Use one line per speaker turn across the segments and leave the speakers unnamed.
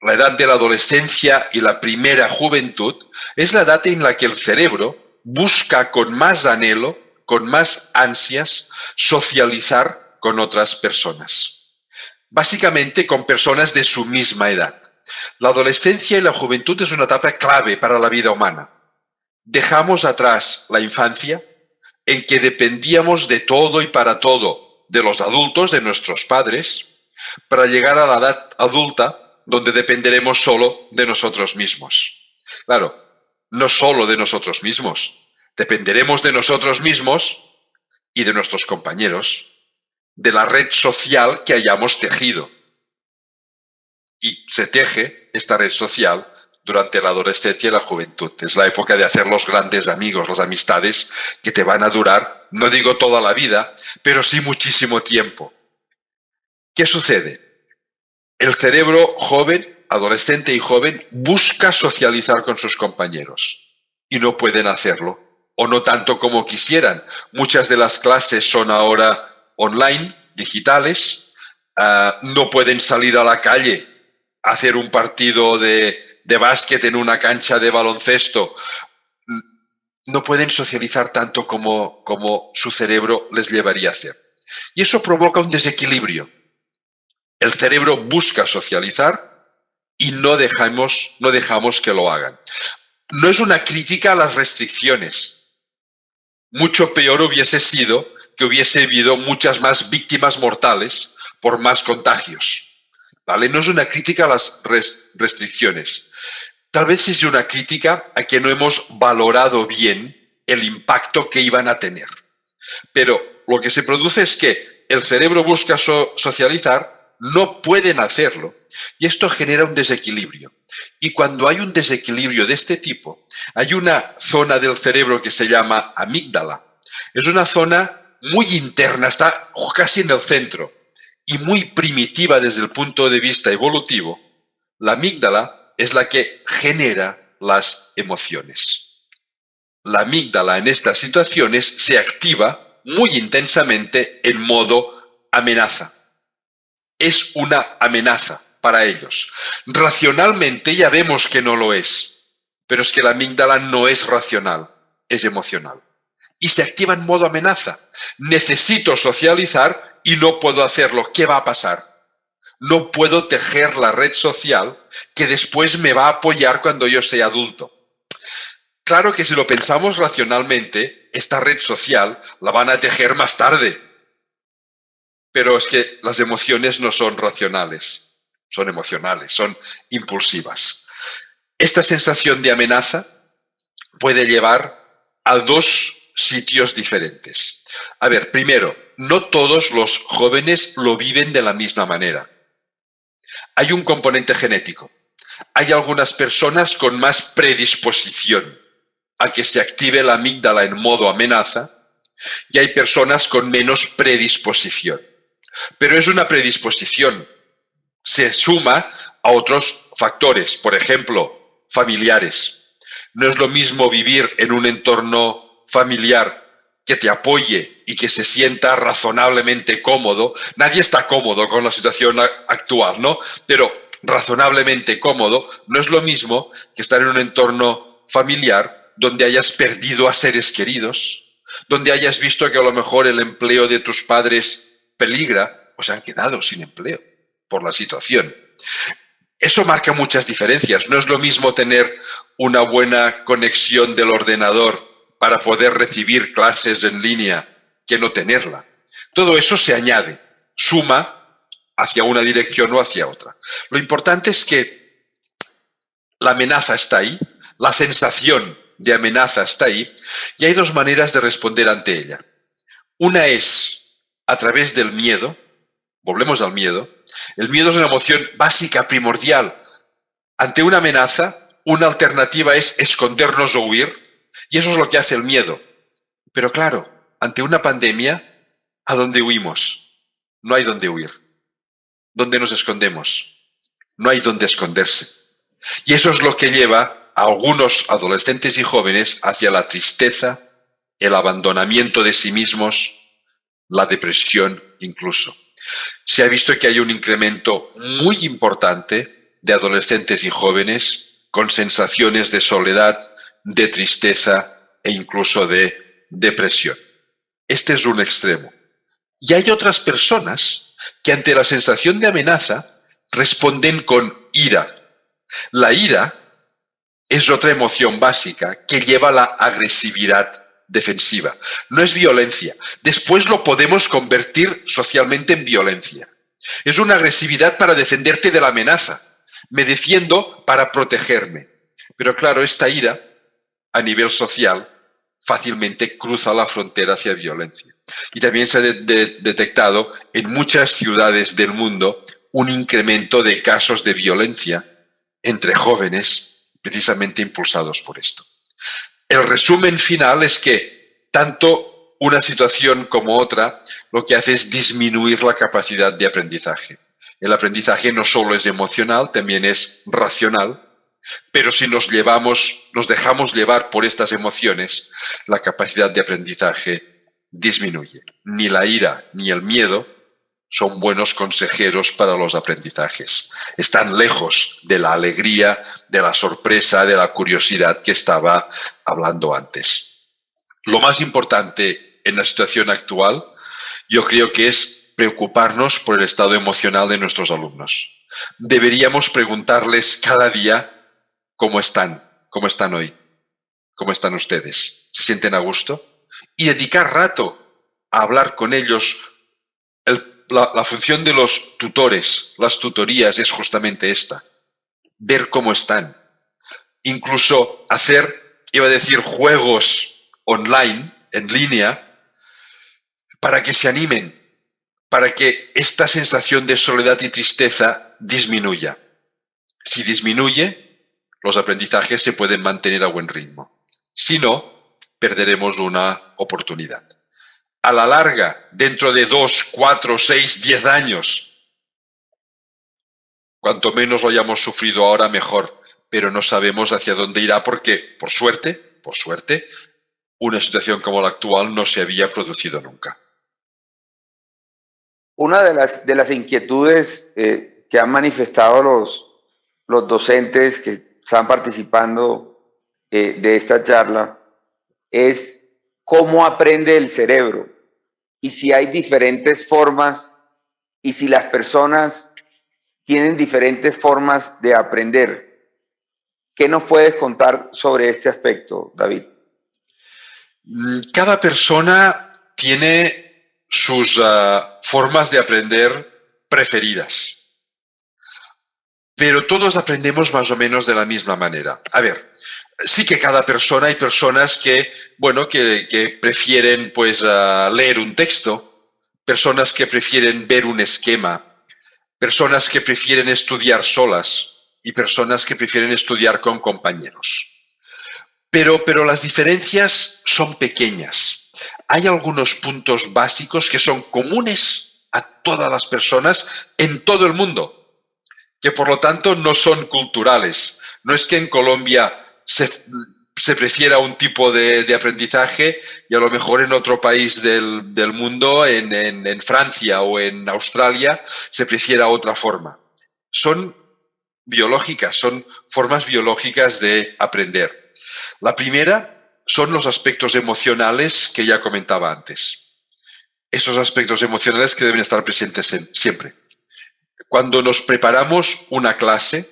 La edad de la adolescencia y la primera juventud es la edad en la que el cerebro busca con más anhelo, con más ansias, socializar con otras personas. Básicamente con personas de su misma edad. La adolescencia y la juventud es una etapa clave para la vida humana. Dejamos atrás la infancia, en que dependíamos de todo y para todo de los adultos, de nuestros padres, para llegar a la edad adulta, donde dependeremos solo de nosotros mismos. Claro, no solo de nosotros mismos, dependeremos de nosotros mismos y de nuestros compañeros, de la red social que hayamos tejido. Y se teje esta red social durante la adolescencia y la juventud. Es la época de hacer los grandes amigos, las amistades que te van a durar, no digo toda la vida, pero sí muchísimo tiempo. ¿Qué sucede? El cerebro joven, adolescente y joven, busca socializar con sus compañeros y no pueden hacerlo, o no tanto como quisieran. Muchas de las clases son ahora online, digitales, no pueden salir a la calle a hacer un partido de básquet en una cancha de baloncesto. No pueden socializar tanto como su cerebro les llevaría a hacer. Y eso provoca un desequilibrio. El cerebro busca socializar y no dejamos que lo hagan. No es una crítica a las restricciones. Mucho peor hubiese sido que hubiese habido muchas más víctimas mortales por más contagios. ¿Vale? No es una crítica a las restricciones. Tal vez es una crítica a que no hemos valorado bien el impacto que iban a tener. Pero lo que se produce es que el cerebro busca socializar, no pueden hacerlo, y esto genera un desequilibrio. Y cuando hay un desequilibrio de este tipo, hay una zona del cerebro que se llama amígdala. Es una zona muy interna, está casi en el centro, y muy primitiva desde el punto de vista evolutivo. La amígdala es la que genera las emociones. La amígdala en estas situaciones se activa muy intensamente en modo amenaza. Es una amenaza para ellos. Racionalmente ya vemos que no lo es, pero es que la amígdala no es racional, es emocional. Y se activa en modo amenaza. Necesito socializar y no puedo hacerlo. ¿Qué va a pasar? No puedo tejer la red social que después me va a apoyar cuando yo sea adulto. Claro que si lo pensamos racionalmente, esta red social la van a tejer más tarde. Pero es que las emociones no son racionales, son emocionales, son impulsivas. Esta sensación de amenaza puede llevar a dos sitios diferentes. A ver, primero, no todos los jóvenes lo viven de la misma manera. Hay un componente genético. Hay algunas personas con más predisposición a que se active la amígdala en modo amenaza y hay personas con menos predisposición. Pero es una predisposición. Se suma a otros factores, por ejemplo, familiares. No es lo mismo vivir en un entorno familiar que te apoye y que se sienta razonablemente cómodo. Nadie está cómodo con la situación actual, ¿no? Pero razonablemente cómodo no es lo mismo que estar en un entorno familiar donde hayas perdido a seres queridos, donde hayas visto que a lo mejor el empleo de tus padres peligra o se han quedado sin empleo por la situación. Eso marca muchas diferencias. No es lo mismo tener una buena conexión del ordenador para poder recibir clases en línea que no tenerla. Todo eso se añade, suma hacia una dirección o hacia otra. Lo importante es que la amenaza está ahí, la sensación de amenaza está ahí, y hay dos maneras de responder ante ella. Una es a través del miedo. Volvemos al miedo. El miedo es una emoción básica, primordial. Ante una amenaza, una alternativa es escondernos o huir, y eso es lo que hace el miedo. Pero claro, ante una pandemia, ¿a dónde huimos? No hay dónde huir. ¿Dónde nos escondemos? No hay dónde esconderse. Y eso es lo que lleva a algunos adolescentes y jóvenes hacia la tristeza, el abandonamiento de sí mismos, la depresión incluso. Se ha visto que hay un incremento muy importante de adolescentes y jóvenes con sensaciones de soledad, de tristeza e incluso de depresión. Este es un extremo. Y hay otras personas que ante la sensación de amenaza responden con ira. La ira es otra emoción básica que lleva a la agresividad defensiva. No es violencia. Después lo podemos convertir socialmente en violencia. Es una agresividad para defenderte de la amenaza. Me defiendo para protegerme. Pero claro, esta ira, a nivel social, fácilmente cruza la frontera hacia violencia. Y también se ha detectado en muchas ciudades del mundo un incremento de casos de violencia entre jóvenes, precisamente impulsados por esto. El resumen final es que tanto una situación como otra lo que hace es disminuir la capacidad de aprendizaje. El aprendizaje no solo es emocional, también es racional, pero si nos dejamos llevar por estas emociones, la capacidad de aprendizaje disminuye. Ni la ira ni el miedo son buenos consejeros para los aprendizajes. Están lejos de la alegría, de la sorpresa, de la curiosidad que estaba hablando antes. Lo más importante en la situación actual, yo creo que es preocuparnos por el estado emocional de nuestros alumnos. Deberíamos preguntarles cada día cómo están hoy, cómo están ustedes, ¿se sienten a gusto? Y dedicar rato a hablar con ellos. La función de los tutores, las tutorías, es justamente esta: ver cómo están. Incluso hacer, iba a decir, juegos online, en línea, para que se animen, para que esta sensación de soledad y tristeza disminuya. Si disminuye, los aprendizajes se pueden mantener a buen ritmo. Si no, perderemos una oportunidad. A la larga, dentro de 2, 4, 6, 10 años, cuanto menos lo hayamos sufrido ahora, mejor, pero no sabemos hacia dónde irá porque, por suerte, una situación como la actual no se había producido nunca.
Una de las inquietudes que han manifestado los docentes que están participando de esta charla es cómo aprende el cerebro y si hay diferentes formas y si las personas tienen diferentes formas de aprender. ¿Qué nos puedes contar sobre este aspecto, David?
Cada persona tiene sus formas de aprender preferidas, pero todos aprendemos más o menos de la misma manera. A ver, sí que cada persona, hay personas que, bueno, que prefieren pues leer un texto, personas que prefieren ver un esquema, personas que prefieren estudiar solas y personas que prefieren estudiar con compañeros. Pero las diferencias son pequeñas. Hay algunos puntos básicos que son comunes a todas las personas en todo el mundo, que por lo tanto no son culturales. No es que en Colombia se prefiera un tipo de aprendizaje y a lo mejor en otro país del mundo, en Francia o en Australia, se prefiera otra forma. Son biológicas, son formas biológicas de aprender. La primera son los aspectos emocionales que ya comentaba antes. Estos aspectos emocionales que deben estar presentes siempre. Cuando nos preparamos una clase,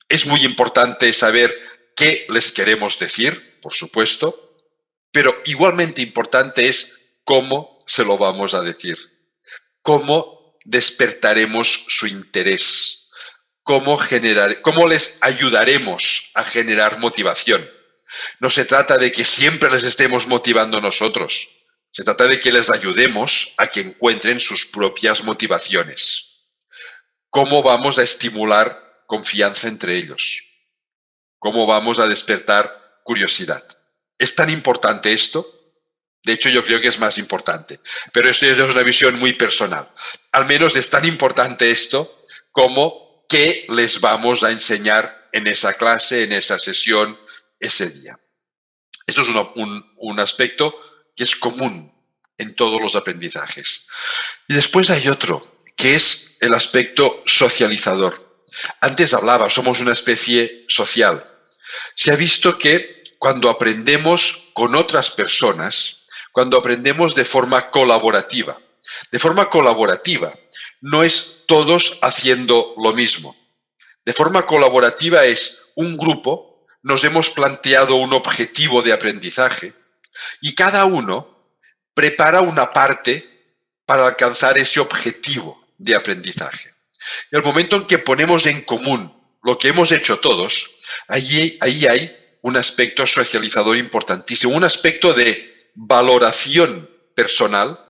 es muy importante saber qué les queremos decir, por supuesto, pero igualmente importante es cómo se lo vamos a decir, cómo despertaremos su interés, cómo les ayudaremos a generar motivación. No se trata de que siempre les estemos motivando nosotros, se trata de que les ayudemos a que encuentren sus propias motivaciones. ¿Cómo vamos a estimular confianza entre ellos? ¿Cómo vamos a despertar curiosidad? ¿Es tan importante esto? De hecho, yo creo que es más importante, pero esto es una visión muy personal. Al menos es tan importante esto como qué les vamos a enseñar en esa clase, en esa sesión, ese día. Esto es un aspecto que es común en todos los aprendizajes. Y después hay otro, que es el aspecto socializador. Antes hablaba, somos una especie social. Se ha visto que cuando aprendemos con otras personas, cuando aprendemos de forma colaborativa no es todos haciendo lo mismo. De forma colaborativa es un grupo, nos hemos planteado un objetivo de aprendizaje y cada uno prepara una parte para alcanzar ese objetivo de aprendizaje. Y el momento en que ponemos en común lo que hemos hecho todos, ahí hay un aspecto socializador importantísimo, un aspecto de valoración personal